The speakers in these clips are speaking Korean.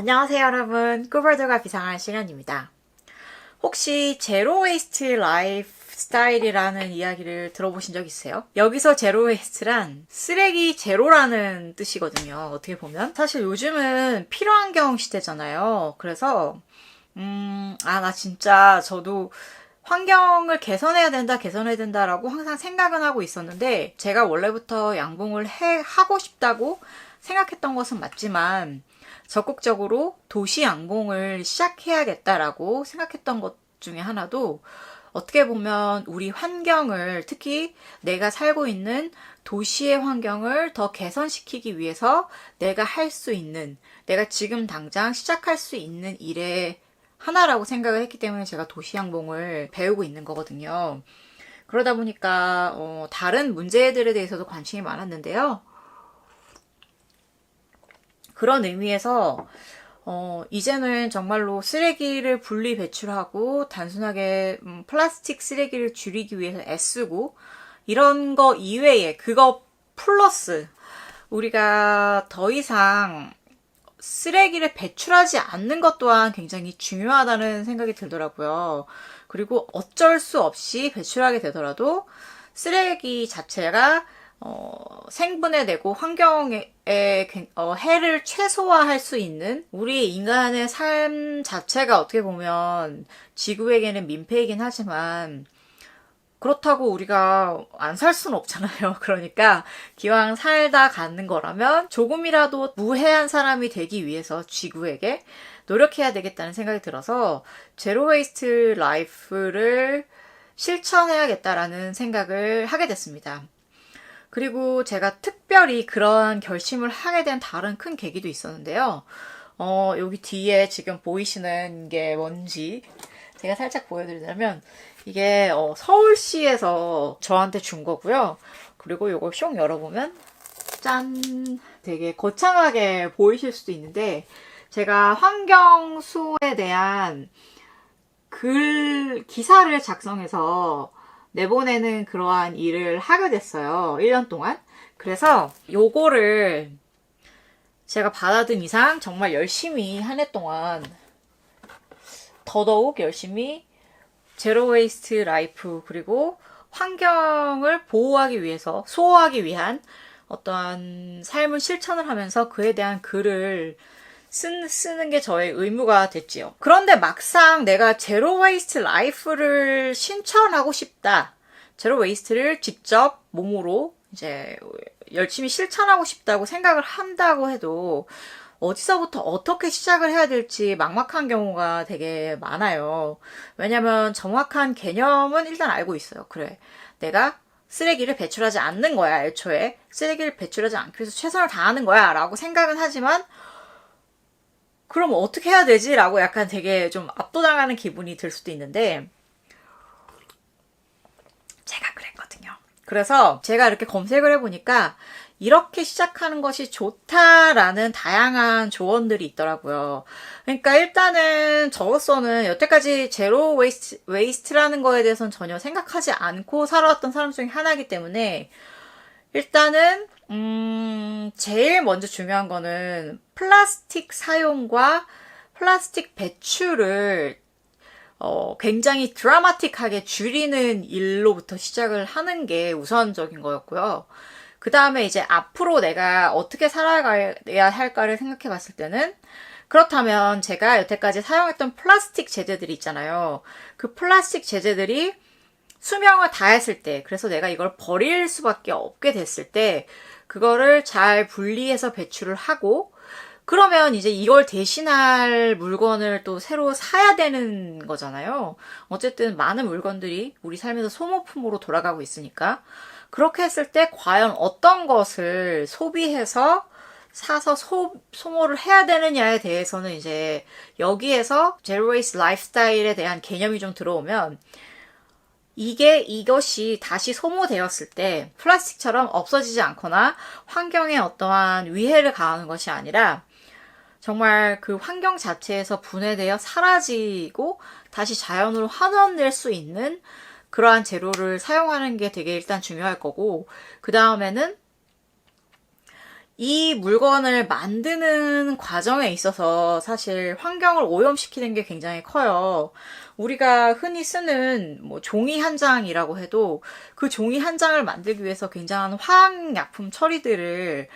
안녕하세요 여러분, 꾸벌드가 비상한 시간입니다. 혹시 제로 웨이스트 라이프 스타일이라는 이야기를 들어보신 적 있으세요? 여기서 제로 웨이스트란 쓰레기 제로라는 뜻이거든요. 어떻게 보면 사실 요즘은 필요환경 시대잖아요. 그래서 나 진짜 저도 환경을 개선해야 된다, 개선해야 된다라고 항상 생각은 하고 있었는데, 제가 원래부터 양봉을 하고 싶다고 생각했던 것은 맞지만, 적극적으로 도시 양봉을 시작해야겠다라고 생각했던 것 중에 하나도 어떻게 보면 우리 환경을, 특히 내가 살고 있는 도시의 환경을 더 개선시키기 위해서 내가 할 수 있는, 내가 지금 당장 시작할 수 있는 일에 하나라고 생각을 했기 때문에 제가 도시양봉을 배우고 있는 거거든요. 그러다 보니까 다른 문제들에 대해서도 관심이 많았는데요. 그런 의미에서 이제는 정말로 쓰레기를 분리 배출하고 단순하게 플라스틱 쓰레기를 줄이기 위해서 애쓰고 이런 거 이외에 그거 플러스 우리가 더 이상 쓰레기를 배출하지 않는 것 또한 굉장히 중요하다는 생각이 들더라고요. 그리고 어쩔 수 없이 배출하게 되더라도 쓰레기 자체가 생분해되고 환경에 해를 최소화할 수 있는 우리 인간의 삶 자체가 어떻게 보면 지구에게는 민폐이긴 하지만 그렇다고 우리가 안 살 수는 없잖아요. 그러니까 기왕 살다 가는 거라면 조금이라도 무해한 사람이 되기 위해서 지구에게 노력해야 되겠다는 생각이 들어서 제로 웨이스트 라이프를 실천해야겠다라는 생각을 하게 됐습니다. 그리고 제가 특별히 그런 결심을 하게 된 다른 큰 계기도 있었는데요. 여기 뒤에 지금 보이시는 게 뭔지 제가 살짝 보여드리자면 이게 서울시에서 저한테 준 거고요. 그리고 이걸 쇽 열어보면 짠! 되게 거창하게 보이실 수도 있는데 제가 환경수에 대한 기사를 작성해서 내보내는 그러한 일을 하게 됐어요. 1년 동안. 그래서 요거를 제가 받아든 이상 정말 열심히 한 해 동안 더더욱 열심히 제로 웨이스트 라이프 그리고 환경을 보호하기 위해서 수호하기 위한 어떠한 삶을 실천을 하면서 그에 대한 글을 쓰는 게 저의 의무가 됐지요. 그런데 막상 내가 제로 웨이스트 라이프를 실천하고 싶다. 제로 웨이스트를 직접 몸으로 이제 열심히 실천하고 싶다고 생각을 한다고 해도 어디서부터 어떻게 시작을 해야 될지 막막한 경우가 되게 많아요. 왜냐면 정확한 개념은 일단 알고 있어요. 그래. 내가 쓰레기를 배출하지 않는 거야, 애초에. 쓰레기를 배출하지 않기 위해서 최선을 다하는 거야, 라고 생각은 하지만, 그럼 어떻게 해야 되지? 라고 약간 되게 좀 압도당하는 기분이 들 수도 있는데, 제가 그랬거든요. 그래서 제가 이렇게 검색을 해보니까, 이렇게 시작하는 것이 좋다라는 다양한 조언들이 있더라고요. 그러니까 일단은 저로서는 여태까지 제로 웨이스트라는 거에 대해서는 전혀 생각하지 않고 살아왔던 사람 중에 하나이기 때문에 일단은 제일 먼저 중요한 거는 플라스틱 사용과 플라스틱 배출을 굉장히 드라마틱하게 줄이는 일로부터 시작을 하는 게 우선적인 거였고요. 그 다음에 이제 앞으로 내가 어떻게 살아가야 할까를 생각해 봤을 때는 그렇다면 제가 여태까지 사용했던 플라스틱 제재들이 있잖아요. 그 플라스틱 제재들이 수명을 다했을 때, 그래서 내가 이걸 버릴 수밖에 없게 됐을 때, 그거를 잘 분리해서 배출을 하고, 그러면 이제 이걸 대신할 물건을 또 새로 사야 되는 거잖아요. 어쨌든 많은 물건들이 우리 삶에서 소모품으로 돌아가고 있으니까. 그렇게 했을 때 과연 어떤 것을 소비해서 사서 소모를 해야 되느냐에 대해서는 이제 여기에서 제로 웨이스트 라이프스타일에 대한 개념이 좀 들어오면 이것이 다시 소모되었을 때 플라스틱처럼 없어지지 않거나 환경에 어떠한 위해를 가하는 것이 아니라 정말 그 환경 자체에서 분해되어 사라지고 다시 자연으로 환원될 수 있는 그러한 재료를 사용하는 게 되게 일단 중요할 거고, 그 다음에는 이 물건을 만드는 과정에 있어서 사실 환경을 오염시키는 게 굉장히 커요. 우리가 흔히 쓰는 뭐 종이 한 장이라고 해도 그 종이 한 장을 만들기 위해서 굉장한 화학약품 처리들을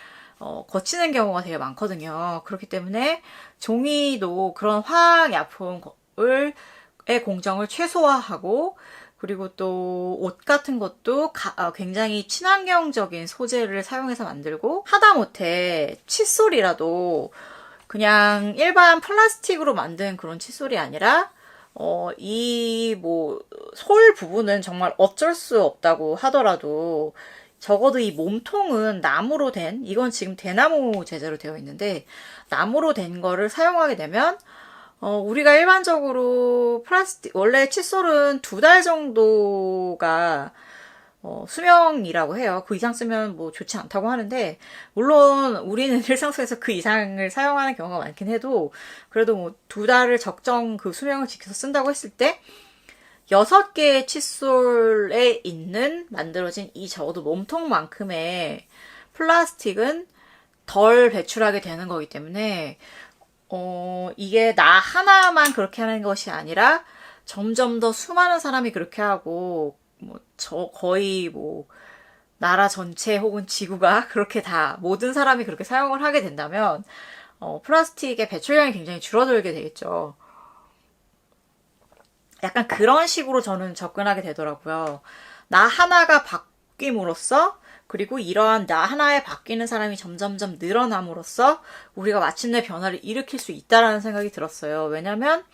거치는 경우가 되게 많거든요. 그렇기 때문에 종이도 그런 화학약품을 의 공정을 최소화하고, 그리고 또 옷 같은 것도 굉장히 친환경적인 소재를 사용해서 만들고, 하다못해 칫솔이라도 그냥 일반 플라스틱으로 만든 그런 칫솔이 아니라 이 뭐 솔 부분은 정말 어쩔 수 없다고 하더라도 적어도 이 몸통은 나무로 된, 이건 지금 대나무 재재로 되어 있는데 나무로 된 거를 사용하게 되면 우리가 일반적으로 원래 칫솔은 2달 정도가 수명이라고 해요. 그 이상 쓰면 뭐 좋지 않다고 하는데, 물론 우리는 일상 속에서 그 이상을 사용하는 경우가 많긴 해도, 그래도 뭐 2달을 적정 그 수명을 지켜서 쓴다고 했을 때, 6개의 칫솔에 만들어진 이 적어도 몸통만큼의 플라스틱은 덜 배출하게 되는 거기 때문에, 이게 나 하나만 그렇게 하는 것이 아니라 점점 더 수많은 사람이 그렇게 하고, 거의 나라 전체 혹은 지구가 그렇게 다, 모든 사람이 그렇게 사용을 하게 된다면, 플라스틱의 배출량이 굉장히 줄어들게 되겠죠. 약간 그런 식으로 저는 접근하게 되더라고요. 나 하나가 바뀜으로써, 그리고 이러한 나 하나에 바뀌는 사람이 점점점 늘어남으로써 우리가 마침내 변화를 일으킬 수 있다라는 생각이 들었어요. 왜냐면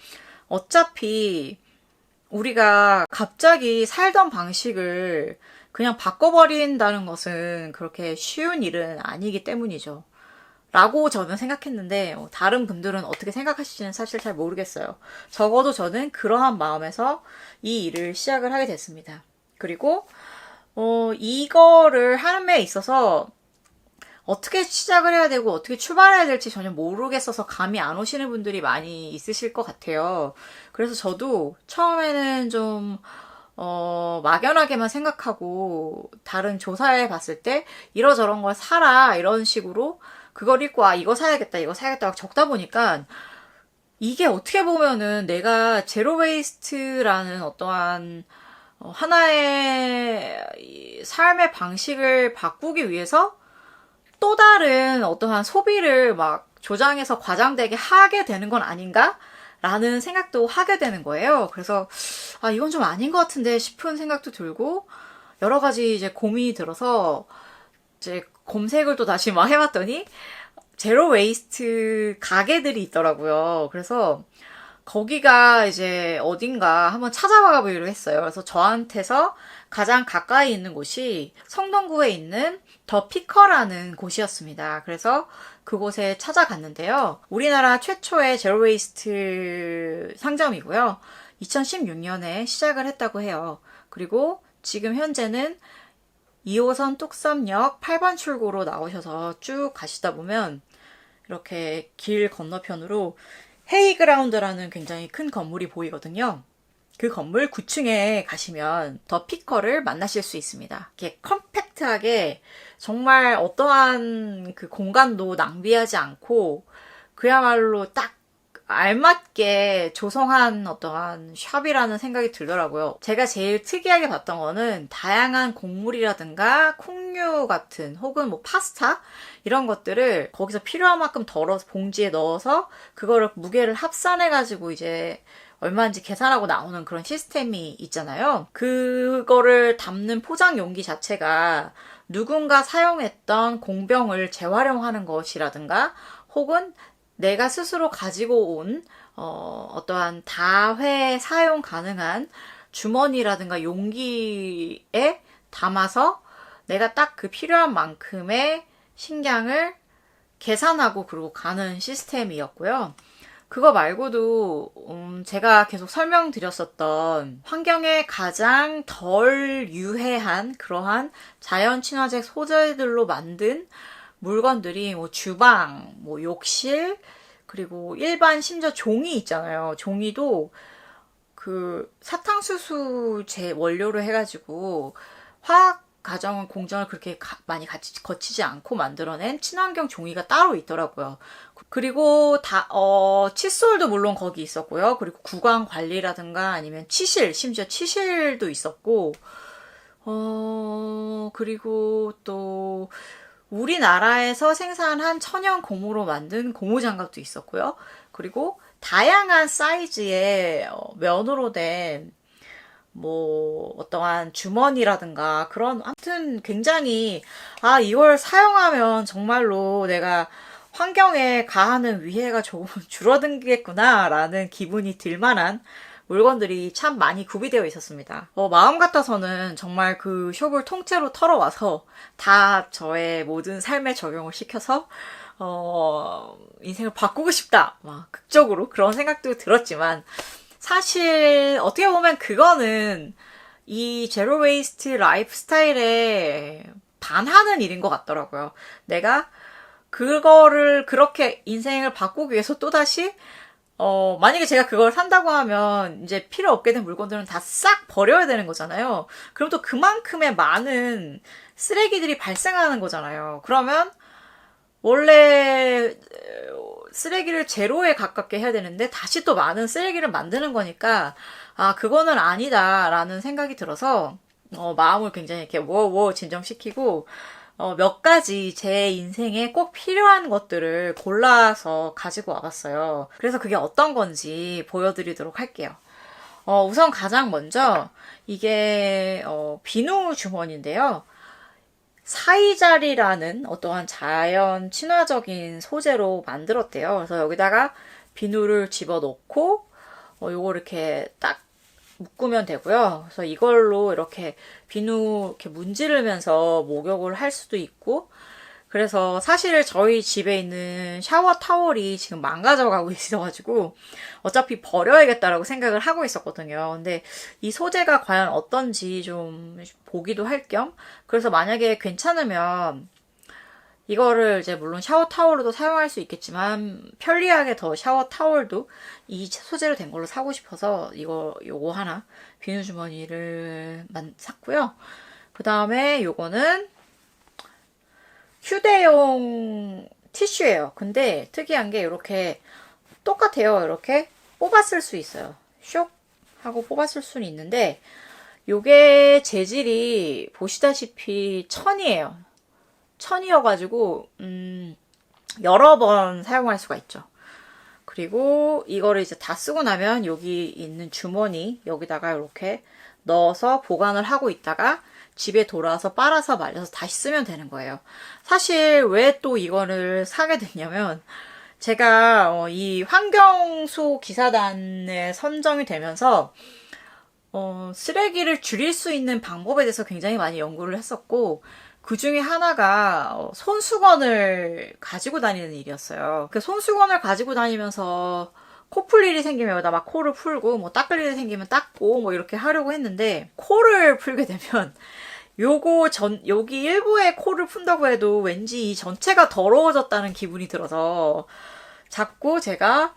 어차피 우리가 갑자기 살던 방식을 그냥 바꿔버린다는 것은 그렇게 쉬운 일은 아니기 때문이죠. 라고 저는 생각했는데, 다른 분들은 어떻게 생각하실지는 사실 잘 모르겠어요. 적어도 저는 그러한 마음에서 이 일을 시작을 하게 됐습니다. 그리고 이거를 함에 있어서 어떻게 시작을 해야 되고 어떻게 출발해야 될지 전혀 모르겠어서 감이 안 오시는 분들이 많이 있으실 것 같아요. 그래서 저도 처음에는 좀 막연하게만 생각하고 다른 조사해 봤을 때 이러저런 걸 사라 이런 식으로 그걸 읽고 이거 사야겠다 이거 사야겠다 적다 보니까 이게 어떻게 보면은 내가 제로 웨이스트라는 어떠한 하나의 삶의 방식을 바꾸기 위해서 또 다른 어떠한 소비를 막 조장해서 과장되게 하게 되는 건 아닌가? 라는 생각도 하게 되는 거예요. 그래서 이건 좀 아닌 것 같은데 싶은 생각도 들고 여러 가지 이제 고민이 들어서 이제 검색을 또 다시 막 해봤더니 제로 웨이스트 가게들이 있더라고요. 그래서 거기가 이제 어딘가 한번 찾아봐 보기로 했어요. 그래서 저한테서 가장 가까이 있는 곳이 성동구에 있는 더 피커라는 곳이었습니다. 그래서 그곳에 찾아갔는데요. 우리나라 최초의 제로웨이스트 상점이고요. 2016년에 시작을 했다고 해요. 그리고 지금 현재는 2호선 뚝섬역 8번 출구로 나오셔서 쭉 가시다 보면 이렇게 길 건너편으로 헤이그라운드라는 굉장히 큰 건물이 보이거든요. 그 건물 9층에 가시면 더 피커를 만나실 수 있습니다. 이렇게 컴팩트하게 정말 어떠한 그 공간도 낭비하지 않고 그야말로 딱 알맞게 조성한 어떠한 샵이라는 생각이 들더라고요. 제가 제일 특이하게 봤던 거는 다양한 곡물이라든가 콩류 같은 혹은 뭐 파스타 이런 것들을 거기서 필요한 만큼 덜어서 봉지에 넣어서 그거를 무게를 합산해가지고 이제 얼마인지 계산하고 나오는 그런 시스템이 있잖아요. 그거를 담는 포장 용기 자체가 누군가 사용했던 공병을 재활용하는 것이라든가 혹은 내가 스스로 가지고 온 어떠한 다회 사용 가능한 주머니라든가 용기에 담아서 내가 딱 그 필요한 만큼의 식량을 계산하고 그러고 가는 시스템이었고요. 그거 말고도 제가 계속 설명드렸었던 환경에 가장 덜 유해한 그러한 자연 친화적 소재들로 만든 물건들이 뭐 주방, 뭐 욕실, 그리고 일반 심지어 종이 있잖아요. 종이도 그 사탕수수 제 원료로 해가지고 화학 가정은 공정을 그렇게 많이 거치지 않고 만들어낸 친환경 종이가 따로 있더라고요. 그리고 칫솔도 물론 거기 있었고요. 그리고 구강 관리라든가 아니면 심지어 치실도 있었고, 그리고 또 우리나라에서 생산한 천연 고무로 만든 고무장갑도 있었고요. 그리고 다양한 사이즈의 면으로 된 어떠한 주머니라든가 그런, 아무튼 굉장히, 이걸 사용하면 정말로 내가 환경에 가하는 위해가 조금 줄어들겠구나라는 기분이 들 만한 물건들이 참 많이 구비되어 있었습니다. 마음 같아서는 정말 그 숍을 통째로 털어와서 다 저의 모든 삶에 적용을 시켜서 인생을 바꾸고 싶다. 막 극적으로 그런 생각도 들었지만, 사실 어떻게 보면 그거는 이 제로 웨이스트 라이프 스타일에 반하는 일인 것 같더라고요. 내가 그거를 그렇게 인생을 바꾸기 위해서 또다시 만약에 제가 그걸 산다고 하면 이제 필요 없게 된 물건들은 다 싹 버려야 되는 거잖아요. 그럼 또 그만큼의 많은 쓰레기들이 발생하는 거잖아요. 그러면 원래 쓰레기를 제로에 가깝게 해야 되는데 다시 또 많은 쓰레기를 만드는 거니까 그거는 아니다라는 생각이 들어서 마음을 굉장히 이렇게 진정시키고 몇 가지 제 인생에 꼭 필요한 것들을 골라서 가지고 와봤어요. 그래서 그게 어떤 건지 보여드리도록 할게요. 우선 가장 먼저 이게 비누 주머니인데요. 사이자리라는 어떠한 자연 친화적인 소재로 만들었대요. 그래서 여기다가 비누를 집어넣고 요거 이렇게 딱 묶으면 되고요. 그래서 이걸로 이렇게 비누 이렇게 문지르면서 목욕을 할 수도 있고, 그래서 사실 저희 집에 있는 샤워 타월이 지금 망가져가고 있어가지고 어차피 버려야겠다라고 생각을 하고 있었거든요. 근데 이 소재가 과연 어떤지 좀 보기도 할 겸, 그래서 만약에 괜찮으면 이거를 이제 물론 샤워 타월로도 사용할 수 있겠지만 편리하게 더 샤워 타월도 이 소재로 된 걸로 사고 싶어서 요거 하나 비누 주머니를 샀고요. 그 다음에 요거는 휴대용 티슈예요. 근데 특이한 게 이렇게 똑같아요. 이렇게 뽑아 쓸 수 있어요. 쇽 하고 뽑아 쓸 수는 있는데 요게 재질이 보시다시피 천이에요. 천이어가지고 여러 번 사용할 수가 있죠. 그리고 이거를 이제 다 쓰고 나면 여기 있는 주머니 여기다가 이렇게 넣어서 보관을 하고 있다가 집에 돌아와서 빨아서 말려서 다시 쓰면 되는 거예요. 사실 왜 또 이거를 사게 됐냐면 제가 이 환경수 기사단에 선정이 되면서 쓰레기를 줄일 수 있는 방법에 대해서 굉장히 많이 연구를 했었고, 그 중에 하나가 손수건을 가지고 다니는 일이었어요. 그 손수건을 가지고 다니면서 코 풀 일이 생기면 여기다 막 코를 풀고 닦을 일이 생기면 닦고 이렇게 하려고 했는데, 코를 풀게 되면 여기 일부에 코를 푼다고 해도 왠지 이 전체가 더러워졌다는 기분이 들어서 자꾸 제가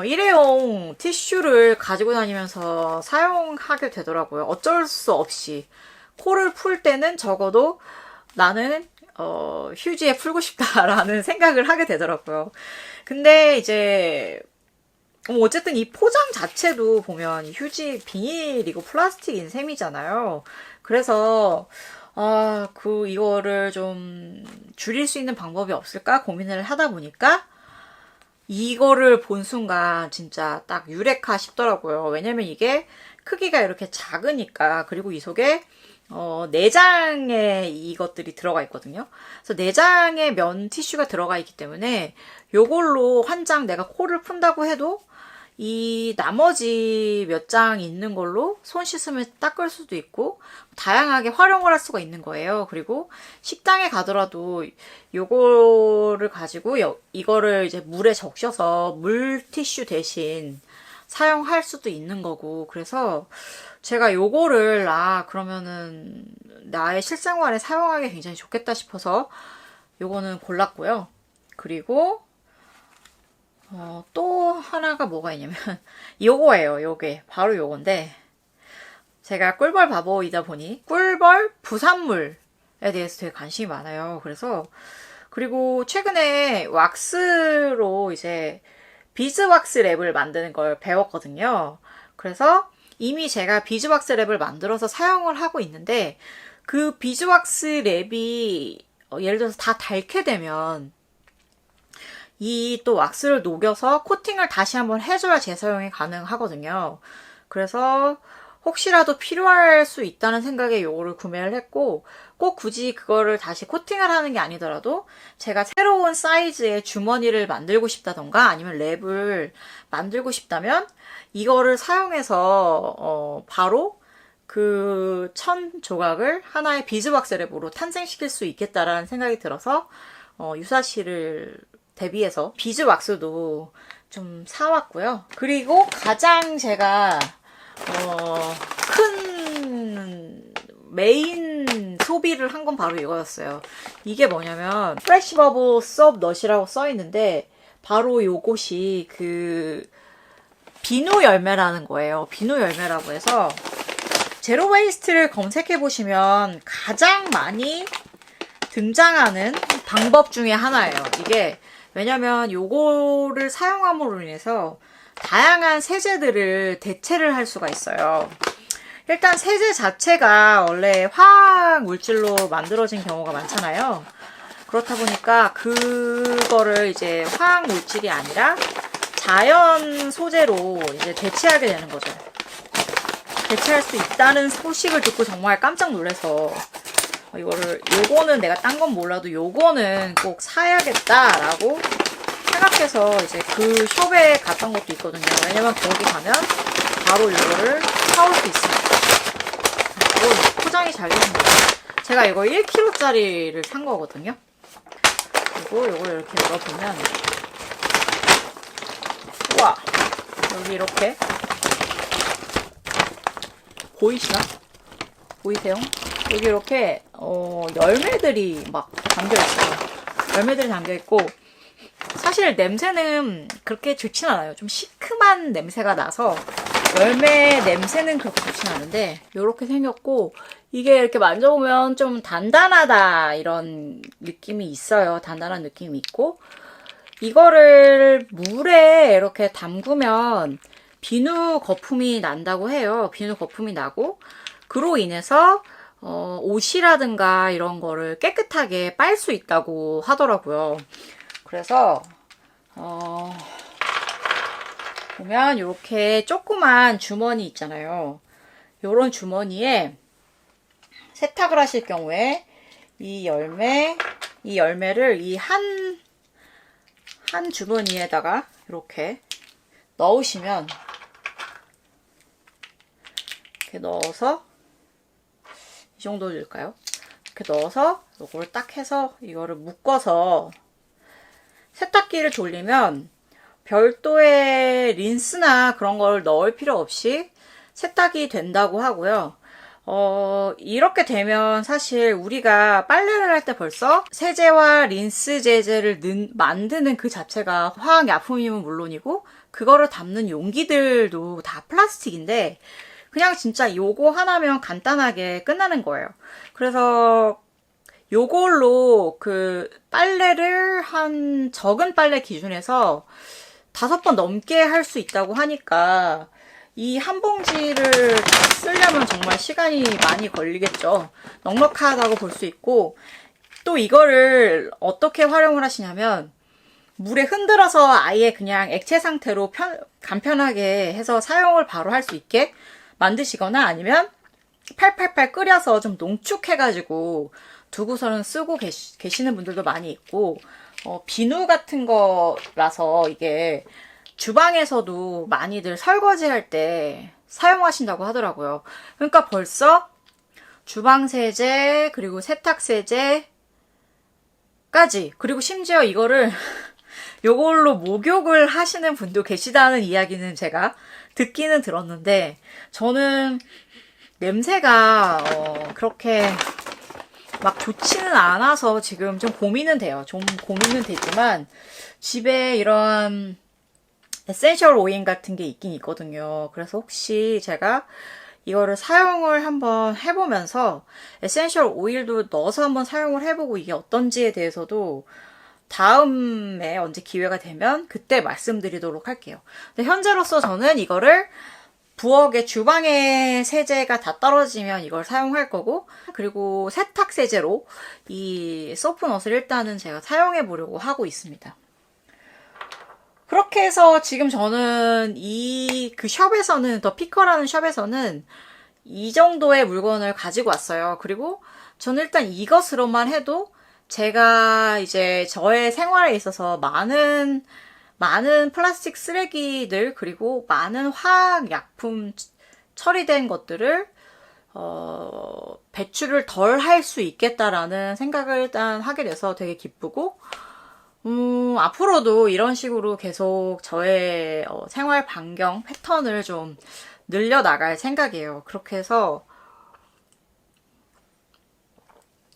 일회용 티슈를 가지고 다니면서 사용하게 되더라고요. 어쩔 수 없이 코를 풀 때는 적어도 나는 휴지에 풀고 싶다라는 생각을 하게 되더라고요. 근데 이제 어쨌든 이 포장 자체도 보면 휴지 비닐이고 플라스틱인 셈이잖아요. 그래서 이거를 좀 줄일 수 있는 방법이 없을까 고민을 하다 보니까 이거를 본 순간 진짜 딱 유레카 싶더라고요. 왜냐면 이게 크기가 이렇게 작으니까. 그리고 이 속에 내장에 이것들이 들어가 있거든요. 그래서 내장에 면 티슈가 들어가 있기 때문에 요걸로 한 장 내가 코를 푼다고 해도 이 나머지 몇 장 있는 걸로 손 씻으면 닦을 수도 있고 다양하게 활용을 할 수가 있는 거예요. 그리고 식당에 가더라도 요거를 가지고 이거를 이제 물에 적셔서 물 티슈 대신 사용할 수도 있는 거고, 그래서 제가 요거를 그러면은 나의 실생활에 사용하기 굉장히 좋겠다 싶어서 요거는 골랐고요. 그리고 또 하나가 뭐가 있냐면 요거예요. 요게 바로 요건데 제가 꿀벌 바보이다 보니 꿀벌 부산물에 대해서 되게 관심이 많아요. 그래서 그리고 최근에 왁스로 이제 비즈왁스 랩을 만드는 걸 배웠거든요. 그래서 이미 제가 비즈왁스 랩을 만들어서 사용을 하고 있는데 그 비즈왁스 랩이 예를 들어서 다 닳게 되면 이 또 왁스를 녹여서 코팅을 다시 한번 해줘야 재사용이 가능하거든요. 그래서 혹시라도 필요할 수 있다는 생각에 이거를 구매를 했고 꼭 굳이 그거를 다시 코팅을 하는 게 아니더라도 제가 새로운 사이즈의 주머니를 만들고 싶다던가 아니면 랩을 만들고 싶다면 이거를 사용해서 바로 그 1000조각을 하나의 비즈왁스 랩으로 탄생시킬 수 있겠다라는 생각이 들어서 유사시를 대비해서 비즈왁스도 좀 사왔고요. 그리고 가장 제가 큰 메인 소비를 한 건 바로 이거였어요. 이게 뭐냐면 프레시버블 섭넛이라고 써있는데 바로 요것이 그 비누 열매라는 거예요. 비누 열매라고 해서 제로 웨이스트를 검색해보시면 가장 많이 등장하는 방법 중에 하나예요. 이게 왜냐면 요거를 사용함으로 인해서 다양한 세제들을 대체를 할 수가 있어요. 일단 세제 자체가 원래 화학 물질로 만들어진 경우가 많잖아요. 그렇다 보니까 그거를 이제 화학 물질이 아니라 자연 소재로 이제 대체하게 되는 거죠. 대체할 수 있다는 소식을 듣고 정말 깜짝 놀라서 요거는 내가 딴 건 몰라도 요거는 꼭 사야겠다라고 생각해서 이제 그 숍에 갔던 것도 있거든요. 왜냐면 거기 가면 바로 이거를 사올 수 있습니다. 이거 포장이 잘 되는 거예요. 제가 이거 1kg짜리를 산 거거든요. 그리고 이걸 이렇게 열어보면 우와, 여기 이렇게 보이시나? 보이세요? 여기 이렇게 열매들이 막 담겨있어요. 열매들이 담겨있고 사실 냄새는 그렇게 좋진 않아요. 좀 시큼한 냄새가 나서 열매 냄새는 그렇게 좋진 않은데 이렇게 생겼고 이게 이렇게 만져보면 좀 단단하다 이런 느낌이 있어요. 단단한 느낌이 있고 이거를 물에 이렇게 담그면 비누 거품이 난다고 해요. 비누 거품이 나고 그로 인해서 옷이라든가 이런 거를 깨끗하게 빨 수 있다고 하더라고요. 그래서 보면 이렇게 조그만 주머니 있잖아요. 이런 주머니에 세탁을 하실 경우에 이 열매를 이 한 주머니에다가 이렇게 넣으시면 이렇게 넣어서 이 정도 될까요? 이렇게 넣어서 이걸 딱 해서 이거를 묶어서 세탁기를 돌리면 별도의 린스나 그런 걸 넣을 필요 없이 세탁이 된다고 하고요. 이렇게 되면 사실 우리가 빨래를 할 때 벌써 세제와 린스 제제를 만드는 그 자체가 화학 약품이면 물론이고 그거를 담는 용기들도 다 플라스틱인데 그냥 진짜 요거 하나면 간단하게 끝나는 거예요. 그래서 요걸로 그 빨래를 한 적은 빨래 기준에서 5번 넘게 할 수 있다고 하니까 이 한 봉지를 다 쓰려면 정말 시간이 많이 걸리겠죠. 넉넉하다고 볼 수 있고 또 이거를 어떻게 활용을 하시냐면 물에 흔들어서 아예 그냥 액체 상태로 간편하게 해서 사용을 바로 할 수 있게 만드시거나 아니면 팔팔팔 끓여서 좀 농축해가지고 두고서는 쓰고 계시는 분들도 많이 있고 비누 같은 거라서 이게 주방에서도 많이들 설거지할 때 사용하신다고 하더라고요. 그러니까 벌써 주방세제 그리고 세탁세제까지 그리고 심지어 이거를 요걸로 목욕을 하시는 분도 계시다는 이야기는 제가 듣기는 들었는데 저는 냄새가 그렇게 막 좋지는 않아서 지금 좀 고민은 돼요. 좀 고민은 되지만 집에 이런 에센셜 오일 같은 게 있긴 있거든요. 그래서 혹시 제가 이거를 사용을 한번 해보면서 에센셜 오일도 넣어서 한번 사용을 해보고 이게 어떤지에 대해서도 다음에 언제 기회가 되면 그때 말씀드리도록 할게요. 근데 현재로서 저는 이거를 부엌에 주방에 세제가 다 떨어지면 이걸 사용할 거고, 그리고 세탁 세제로 이 소프넛을 일단은 제가 사용해 보려고 하고 있습니다. 그렇게 해서 지금 저는 그 숍에서는, 더 피커라는 숍에서는 이 정도의 물건을 가지고 왔어요. 그리고 저는 일단 이것으로만 해도 제가 이제 저의 생활에 있어서 많은 플라스틱 쓰레기들, 그리고 많은 화학약품 처리된 것들을 배출을 덜 할 수 있겠다라는 생각을 일단 하게 돼서 되게 기쁘고, 앞으로도 이런 식으로 계속 저의 생활 반경 패턴을 좀 늘려나갈 생각이에요. 그렇게 해서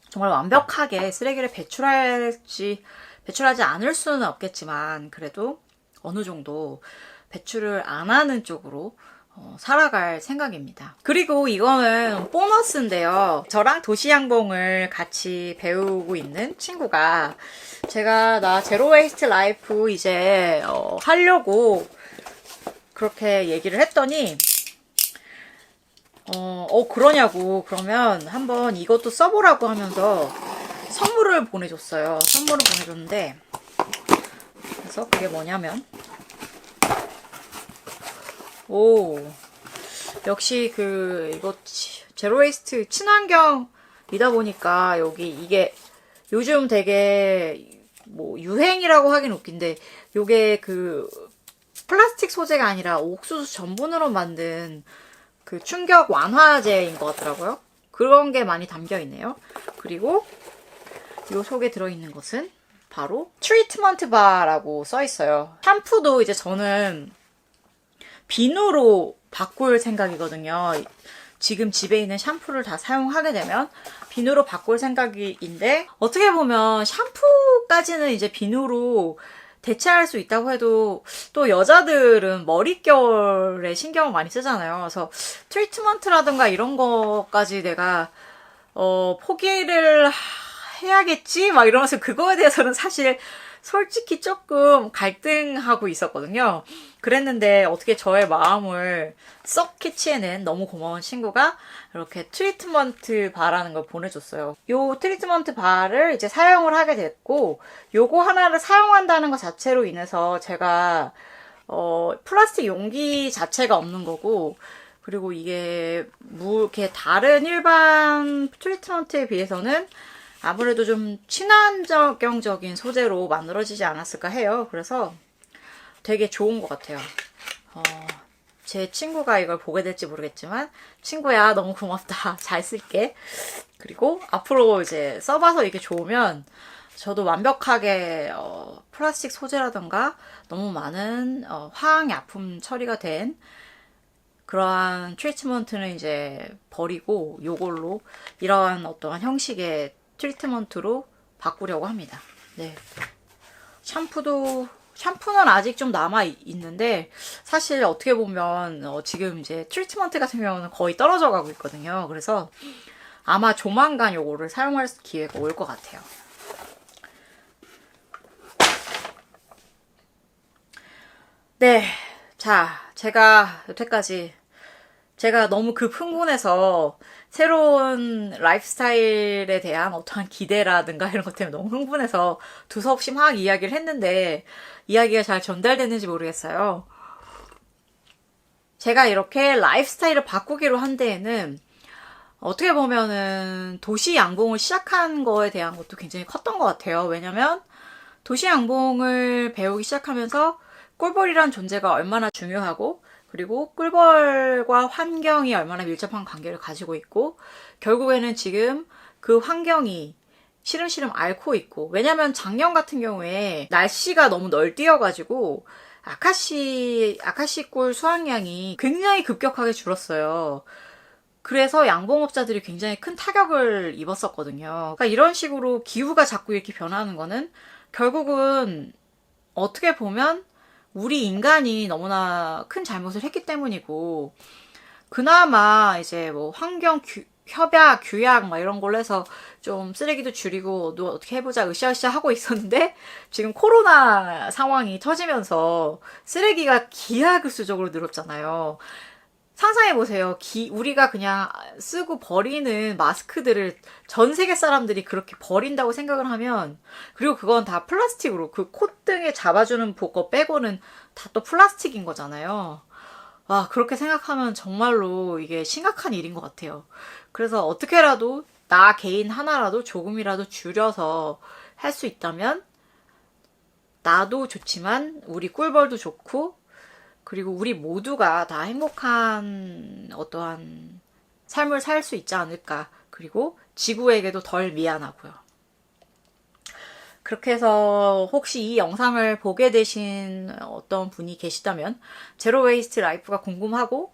정말 완벽하게 쓰레기를 배출하지 않을 수는 없겠지만, 그래도 어느 정도 배출을 안 하는 쪽으로 살아갈 생각입니다. 그리고 이거는 보너스인데요. 저랑 도시양봉을 같이 배우고 있는 친구가 제가 나 제로 웨이스트 라이프 이제 하려고 그렇게 얘기를 했더니 그러냐고, 그러면 한번 이것도 써보라고 하면서 선물을 보내줬어요. 선물을 보내줬는데, 그래서 그게 뭐냐면, 역시 이거 제로 웨이스트 친환경이다 보니까 이게 요즘 되게 뭐 유행이라고 하긴 웃긴데, 요게 플라스틱 소재가 아니라 옥수수 전분으로 만든 충격 완화제인 것 같더라고요. 그런 게 많이 담겨 있네요. 그리고 요 속에 들어있는 것은 바로 트리트먼트 바라고 써 있어요. 샴푸도 이제 저는 비누로 바꿀 생각이거든요. 지금 집에 있는 샴푸를 다 사용하게 되면 비누로 바꿀 생각인데, 어떻게 보면 샴푸까지는 이제 비누로 대체할 수 있다고 해도 또 여자들은 머릿결에 신경을 많이 쓰잖아요. 그래서 트리트먼트라든가 이런 거까지 내가 포기를 해야겠지? 막 이러면서 그거에 대해서는 사실 솔직히 조금 갈등하고 있었거든요. 그랬는데 어떻게 저의 마음을 썩 캐치해낸 너무 고마운 친구가 이렇게 트리트먼트 바라는 걸 보내줬어요. 요 트리트먼트 바를 이제 사용을 하게 됐고, 요거 하나를 사용한다는 것 자체로 인해서 제가 플라스틱 용기 자체가 없는 거고, 그리고 이게 이렇게 다른 일반 트리트먼트에 비해서는 아무래도 좀 친환경적인 소재로 만들어지지 않았을까 해요. 그래서 되게 좋은 것 같아요. 제 친구가 이걸 보게 될지 모르겠지만, 친구야, 너무 고맙다. 잘 쓸게. 그리고 앞으로 이제 써봐서 이게 좋으면 저도 완벽하게 플라스틱 소재라던가 너무 많은 화학약품 처리가 된 그러한 트리트먼트는 이제 버리고 요걸로 이러한 어떠한 형식의 트리트먼트로 바꾸려고 합니다. 네. 샴푸는 아직 좀 남아 있는데, 사실 어떻게 보면 지금 이제 트리트먼트 같은 경우는 거의 떨어져 가고 있거든요. 그래서 아마 조만간 요거를 사용할 기회가 올 것 같아요. 네. 자, 제가 여태까지 제가 너무 흥분해서 새로운 라이프 스타일에 대한 어떠한 기대라든가 이런 것 때문에 너무 흥분해서 두서없이 막 이야기를 했는데 이야기가 잘 전달됐는지 모르겠어요. 제가 이렇게 라이프 스타일을 바꾸기로 한 데에는 어떻게 보면은 도시 양봉을 시작한 거에 대한 것도 굉장히 컸던 것 같아요. 왜냐면 도시 양봉을 배우기 시작하면서 꿀벌이란 존재가 얼마나 중요하고, 그리고 꿀벌과 환경이 얼마나 밀접한 관계를 가지고 있고, 결국에는 지금 그 환경이 시름시름 앓고 있고, 왜냐면 작년 같은 경우에 날씨가 너무 널뛰어가지고 아카시 꿀 수확량이 굉장히 급격하게 줄었어요. 그래서 양봉업자들이 굉장히 큰 타격을 입었었거든요. 그러니까 이런 식으로 기후가 자꾸 이렇게 변하는 거는 결국은 어떻게 보면 우리 인간이 너무나 큰 잘못을 했기 때문이고, 그나마 이제 뭐 협약, 규약 막 이런 걸로 해서 좀 쓰레기도 줄이고 또 어떻게 해보자 으쌰으쌰 하고 있었는데 지금 코로나 상황이 터지면서 쓰레기가 기하급수적으로 늘었잖아요. 상상해보세요. 우리가 그냥 쓰고 버리는 마스크들을 전 세계 사람들이 그렇게 버린다고 생각을 하면, 그리고 그건 다 플라스틱으로, 그 콧등에 잡아주는 거 빼고는 다 또 플라스틱인 거잖아요. 와, 그렇게 생각하면 정말로 이게 심각한 일인 것 같아요. 그래서 어떻게라도 나 개인 하나라도 조금이라도 줄여서 할 수 있다면 나도 좋지만 우리 꿀벌도 좋고 그리고 우리 모두가 다 행복한 어떠한 삶을 살 수 있지 않을까. 그리고 지구에게도 덜 미안하고요. 그렇게 해서 혹시 이 영상을 보게 되신 어떤 분이 계시다면 제로 웨이스트 라이프가 궁금하고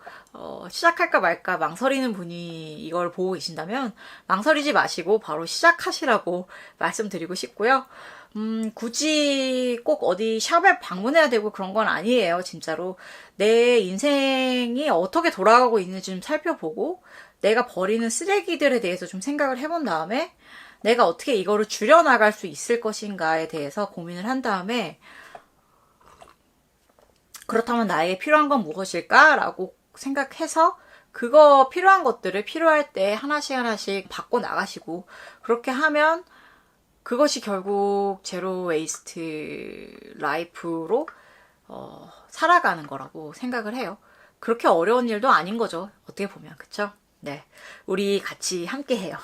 시작할까 말까 망설이는 분이 이걸 보고 계신다면 망설이지 마시고 바로 시작하시라고 말씀드리고 싶고요. 굳이 꼭 어디 샵에 방문해야 되고 그런 건 아니에요. 진짜로 내 인생이 어떻게 돌아가고 있는지 좀 살펴보고 내가 버리는 쓰레기들에 대해서 좀 생각을 해본 다음에 내가 어떻게 이거를 줄여나갈 수 있을 것인가에 대해서 고민을 한 다음에 그렇다면 나에게 필요한 건 무엇일까라고 생각해서 그거 필요한 것들을 필요할 때 하나씩 하나씩 바꿔 나가시고 그렇게 하면 그것이 결국 제로 웨이스트 라이프로 살아가는 거라고 생각을 해요. 그렇게 어려운 일도 아닌 거죠. 어떻게 보면. 그쵸? 네. 우리 같이 함께 해요.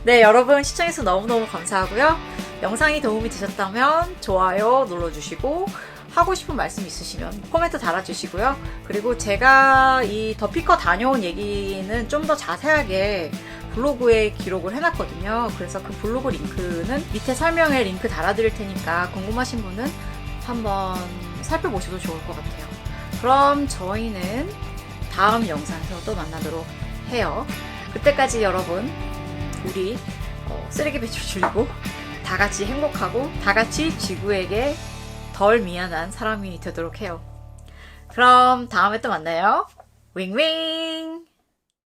네, 여러분 시청해주셔서 너무너무 감사하고요. 영상이 도움이 되셨다면 좋아요 눌러주시고 하고 싶은 말씀 있으시면 코멘트 달아주시고요. 그리고 제가 이 더피커 다녀온 얘기는 좀 더 자세하게 블로그에 기록을 해놨거든요. 그래서 그 블로그 링크는 밑에 설명에 링크 달아드릴 테니까 궁금하신 분은 한번 살펴보셔도 좋을 것 같아요. 그럼 저희는 다음 영상에서 또 만나도록 해요. 그때까지 여러분 우리 쓰레기 배출 줄이고 다 같이 행복하고 다 같이 지구에게 덜 미안한 사람이 되도록 해요. 그럼 다음에 또 만나요. 윙윙!